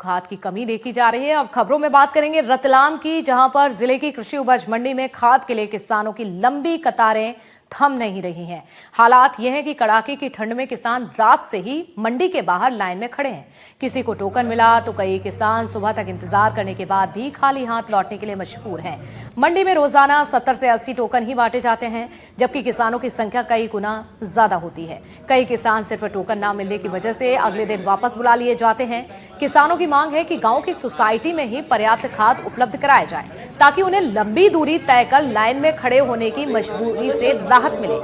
खाद की कमी देखी जा रही है। अब खबरों में बात करेंगे रतलाम की, जहां पर जिले की कृषि उपज मंडी में खाद के लिए किसानों की लंबी कतारें थम नहीं रही हैं। हालात यह है कि कड़ाके की ठंड में किसान रात से ही मंडी के बाहर लाइन में खड़े हैं। किसी को टोकन मिला तो कई किसान सुबह तक इंतजार करने के बाद भी खाली हाथ लौटने के लिए मजबूर हैं। मंडी में रोजाना 70 से 80 टोकन ही बांटे जाते हैं, जबकि किसानों की संख्या कई गुना ज्यादा होती है। कई किसान सिर्फ टोकन ना मिलने की वजह से अगले दिन वापस बुला लिए जाते हैं। किसानों की मांग है कि गांव की सोसाइटी में ही पर्याप्त खाद उपलब्ध कराया जाए, ताकि उन्हें लंबी दूरी तय कर लाइन में खड़े होने की मजबूरी से राहत मिले।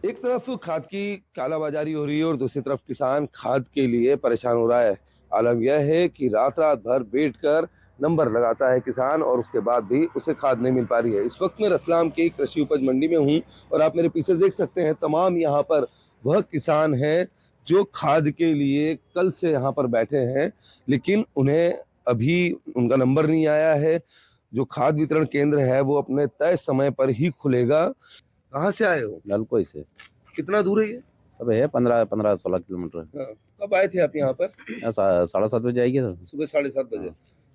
एक तरफ खाद की कालाबाजारी हो रही है और दूसरी तरफ किसान खाद के लिए परेशान हो रहा है। आलम यह है कि रात रात भर बैठकर नंबर लगाता है किसान और उसके बाद भी उसे खाद नहीं मिल पा रही है। इस वक्त मैं रतलाम की कृषि उपज मंडी में हूं और आप मेरे पीछे देख सकते हैं तमाम यहाँ पर वह किसान हैं जो खाद के लिए कल से यहाँ पर बैठे हैं, लेकिन उन्हें अभी उनका नंबर नहीं आया है। जो खाद वितरण केंद्र है वो अपने तय समय पर ही खुलेगा। कहाँ से आए हो? ललकोई से। कितना दूर है ये? सब है 15-16 किलोमीटर। हाँ। कब आए थे आप यहाँ पर? 7:30 बजे आएगी तो सुबह 7:30 बजे।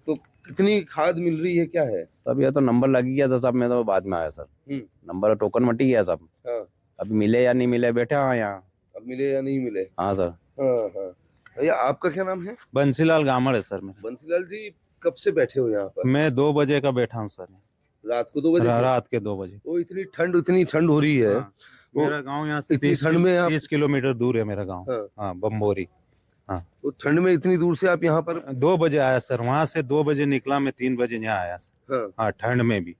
तो कितनी खाद मिल रही है, क्या है? सब ये तो नंबर लग गया था सब, में तो बाद में आया सर। नंबर टोकन मटी गया सब। हाँ। अभी मिले या नहीं मिले बैठे हाँ यहाँ। अब मिले या नहीं मिले? हाँ सर। हाँ हाँ। भैया आपका क्या नाम है? बंसीलाल गामड़ है सर। मेरा बंसीलाल जी, कब से बैठे हो यहाँ पर? मैं 2 बजे का बैठा हूँ सर। रात को 2 बजे? रात के 2 बजे। वो इतनी ठंड हो रही है। हाँ। मेरा गांव यहाँ से 30 किलोमीटर दूर है मेरा गांव। हाँ, बम्बोरी। हाँ। तो ठंड में इतनी दूर से आप यहाँ पर? 2 बजे आया सर, वहाँ से 2 बजे निकला, मैं 3 बजे यहाँ आया सर। हाँ, ठंड में भी।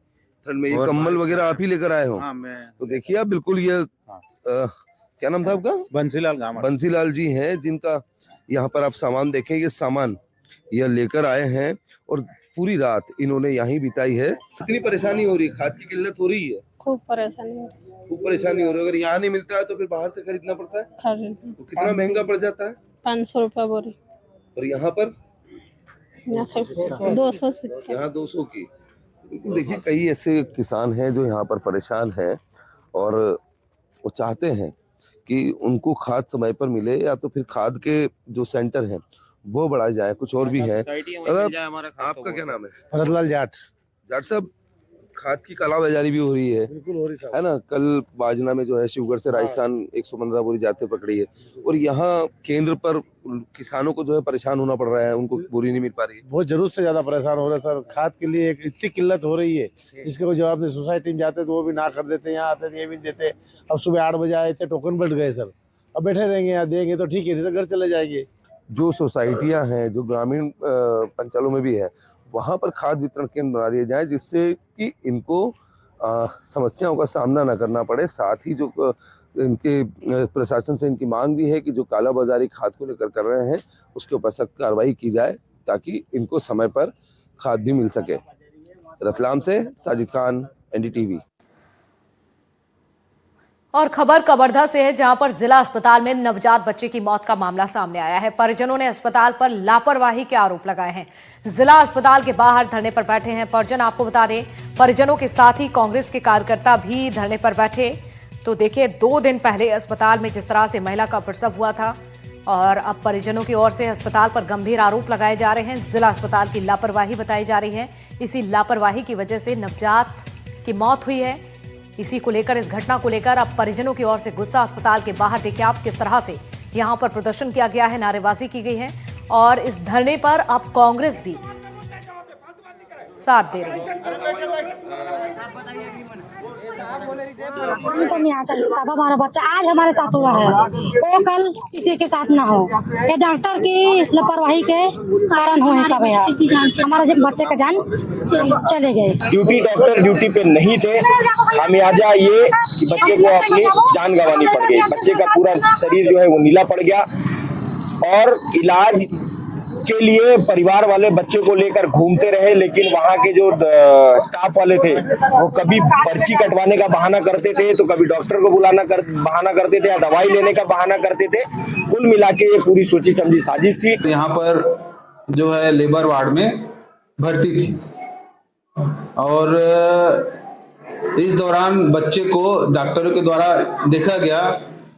ठंड में ये कम्बल वगैरह आप ही लेकर आए हो? हाँ, मैं। तो देखिए आप बिल्कुल ये क्या नाम था आपका? बंसीलाल गामड़। बंसीलाल जी हैं, जिनका यहाँ पर आप सामान देखें, ये सामान यह लेकर आए हैं और पूरी रात इन्होंने यहीं बिताई है। कितनी परेशानी हो रही है? खाद की किल्लत हो रही है? खूब परेशानी हो रही है। खूब परेशानी हो रही है। अगर यहाँ नहीं मिलता है तो फिर बाहर से खरीदना पड़ता है। तो कितना महंगा पड़ जाता है? 500 रुपया बोरी। और यहाँ पर 200 से। यहाँ 200 की। बिल्कुल देखिए, कई ऐसे किसान हैं जो यहाँ पर परेशान हैं और वो चाहते हैं कि उनको खाद समय पर मिले, या तो फिर खाद के जो सेंटर हैं वो बढ़ाए जाए। कुछ और भी है। आपका क्या नाम है? भरतलाल जाट। जाट साहब, खाद की कालाबाजारी भी हो रही है? बिल्कुल हो रही है ना। कल बाजना में जो है शिवगढ़ से राजस्थान 115 बोरी जाते पकड़ी है और यहाँ केंद्र पर किसानों को जो है परेशान होना पड़ रहा है, उनको बोरी नहीं मिल पा रही है। बहुत जरूरत से ज्यादा परेशान हो रहे हैं सर। खाद के लिए एक इतनी किल्लत हो रही है जिसके कोई जवाब नहीं। सोसाइटी में जाते तो वो भी ना कर देते, यहाँ आते ये भी देते। अब सुबह 8 बजे आए थे, टोकन बढ़ गए सर। अब बैठे रहेंगे यहाँ, देंगे तो ठीक है, नहीं तो घर चले जाएंगे। जो सोसाइटियां हैं जो ग्रामीण पंचायतों में भी है, वहां पर खाद वितरण केंद्र बना दिए जाए, जिससे कि इनको समस्याओं का सामना न करना पड़े। साथ ही जो इनके प्रशासन से इनकी मांग भी है कि जो कालाबाजारी खाद को लेकर कर रहे हैं उसके ऊपर सख्त कार्रवाई की जाए, ताकि इनको समय पर खाद भी मिल सके। रतलाम से साजिद खान, NDTV। और खबर कवर्धा से है, जहां पर जिला अस्पताल में नवजात बच्चे की मौत का मामला सामने आया है। परिजनों ने अस्पताल पर लापरवाही के आरोप लगाए हैं। जिला अस्पताल के बाहर धरने पर बैठे हैं परिजन। आपको बता दें, परिजनों के साथ ही कांग्रेस के कार्यकर्ता भी धरने पर बैठे। तो देखिए, 2 दिन पहले अस्पताल में जिस तरह से महिला का प्रसव हुआ था, और अब परिजनों की ओर से अस्पताल पर गंभीर आरोप लगाए जा रहे हैं। जिला अस्पताल की लापरवाही बताई जा रही है। इसी लापरवाही की वजह से नवजात की मौत हुई है। इसी को लेकर, इस घटना को लेकर अब परिजनों की ओर से गुस्सा। अस्पताल के बाहर देखिए आप किस तरह से यहां पर प्रदर्शन किया गया है, नारेबाजी की गई है और इस धरने पर अब कांग्रेस भी साथ दे रही है। हमारा बच्चा आज हमारे साथ हुआ है, वो कल किसी के साथ ना हो। ये डॉक्टर की लापरवाही के कारण हुए सब है। हमारे जब बच्चे का जान चले गए। डॉक्टर ड्यूटी पे नहीं थे। खामियाजा ये कि बच्चे को अपनी जान गंवानी पड़ गई। बच्चे का पूरा शरीर जो है वो नीला पड़ गया और इलाज के लिए परिवार वाले बच्चे को लेकर घूमते रहे, लेकिन वहाँ के जो स्टाफ वाले थे वो कभी पर्ची कटवाने का बहाना करते थे, तो कभी डॉक्टर को बहाना करते थे या दवाई लेने का बहाना करते थे। कुल मिला के ये पूरी सोची समझी साजिश थी। यहाँ पर जो है लेबर वार्ड में भर्ती थी और इस दौरान बच्चे को डॉक्टरों के द्वारा देखा गया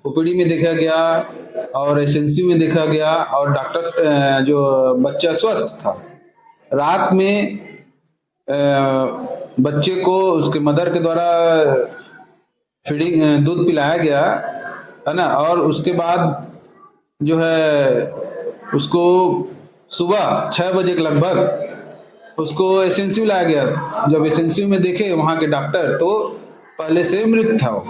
ओपीडी में देखा गया और एसएनसी में देखा गया और डॉक्टर जो बच्चा स्वस्थ था। रात में बच्चे को उसके मदर के द्वारा फीडिंग दूध पिलाया गया है ना, और उसके बाद जो है उसको सुबह 6 बजे के लगभग उसको एसएनसी लाया गया। जब एसएनसी में देखे वहां के डॉक्टर तो पहले से मृत था वो।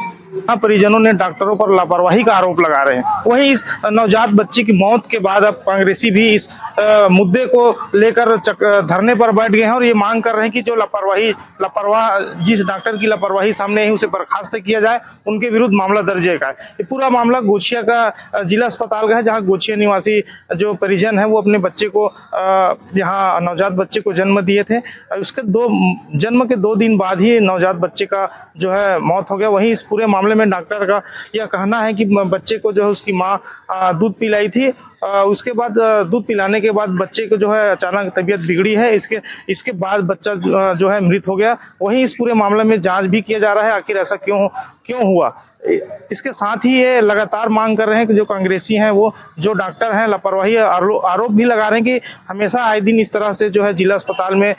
परिजनों ने डॉक्टरों पर लापरवाही का आरोप लगा रहे हैं। वहीं इस नवजात बच्ची की मौत के बाद अब कांग्रेसी भी इस मुद्दे को लेकर धरने पर बैठ गए हैं और ये मांग कर रहे हैं कि जो लापरवाह जिस डॉक्टर की लापरवाही सामने आई उसे बर्खास्त किया जाए, उनके विरुद्ध मामला दर्ज है। ये पूरा मामला गोचिया का जिला अस्पताल का है, जहाँ गोचिया निवासी जो परिजन है वो अपने बच्चे को यहाँ नवजात बच्चे को जन्म दिए थे। उसके जन्म के 2 दिन बाद ही नवजात बच्चे का जो है मौत हो गया। वहीं इस पूरे मामले में डॉक्टर का यह कहना है कि बच्चे को जो है उसकी माँ दूध पिलाई थी, उसके बाद दूध पिलाने के बाद बच्चे को जो है अचानक तबीयत बिगड़ी है, इसके बाद बच्चा जो है मृत हो गया। वहीं इस पूरे मामले में जांच भी किया जा रहा है आखिर ऐसा क्यों हुआ। इसके साथ ही ये लगातार मांग कर रहे हैं कि जो कांग्रेसी हैं वो जो डॉक्टर हैं लापरवाही आरोप भी लगा रहे हैं कि हमेशा आए दिन इस तरह से जो है जिला अस्पताल में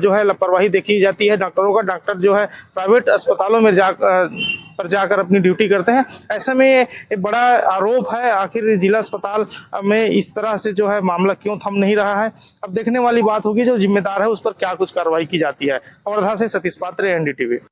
जो है लापरवाही देखी जाती है डॉक्टरों का। डॉक्टर जो है प्राइवेट अस्पतालों में जाकर अपनी ड्यूटी करते हैं। ऐसे में ये बड़ा आरोप है, आखिर जिला अस्पताल में इस तरह से जो है मामला क्यों थम नहीं रहा है। अब देखने वाली बात होगी जो जिम्मेदार है उस पर क्या कुछ कार्रवाई की जाती है। वर्धा से सतीश पात्रे, NDTV।